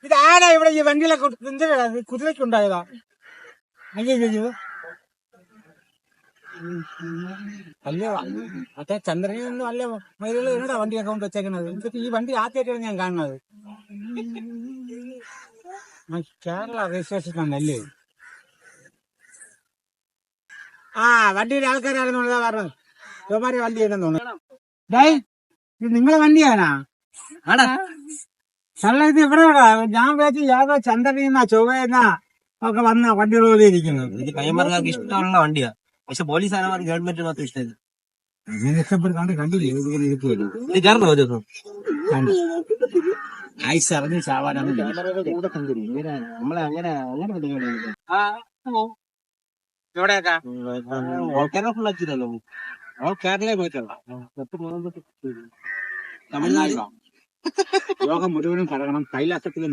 ഇത് ആരാ ഇവിടെ ഈ വണ്ടിയിലെ എന്തിനാ കുതിരക്കുണ്ടായതാ? അയ്യോ അല്ല മറ്റേ ചന്ദ്രനൊന്നും അല്ല മയിലുകൾ എന്നടാ വണ്ടിയൊക്കെ കൊണ്ട് വെച്ചേക്കുന്നത്. എന്നിട്ട് ഈ വണ്ടി ആദ്യമായിട്ടാണ് ഞാൻ കാണുന്നത്. കേരള രജിസ്ട്രേഷനല്ലേ? ആ വണ്ടിയുടെ ആൾക്കാരാണെന്നുള്ളതാ പറഞ്ഞത്. ഇവന്മാരെ വണ്ടി ഉണ്ടെന്ന് തോന്നുന്നു. ഇത് നിങ്ങളെ വണ്ടിയാണാ? ചള്ള ഇത് ഇവിടെ ഞാൻ വിചാരിച്ചു യാതോ ചന്ദ്രനാ ചൊവ്വയെന്നാ ഒക്കെ വന്ന വണ്ടികൾ പോലെ ഇരിക്കുന്നത്. ഇത് കൈമാർക്ക് ഇഷ്ടമുള്ള വണ്ടിയാ. പക്ഷെ പോലീസുകാരന്മാർ ഗവൺമെന്റ് മാത്രം ഇഷ്ടമില്ല. അങ്ങനെ ഇഷ്ടപ്പെടുത്താണ്ട് കണ്ടില്ലേ ഇതുപോലെ ഇരിക്കുമല്ലോ. ഇത് കയറണോ ഒരു ദിവസം? ഐസ് അറിഞ്ഞ് ചാവാനാണ്. നമ്മളെ അങ്ങനെ അങ്ങനെ എവിടെയൊക്കെ കേരള ഫുൾ അടിച്ചില്ലല്ലോ. കേരളയിൽ പോയിട്ടുള്ള തമിഴ്നാട് ലോകം മുഴുവനും കറങ്ങണം. കൈലാസത്തിലും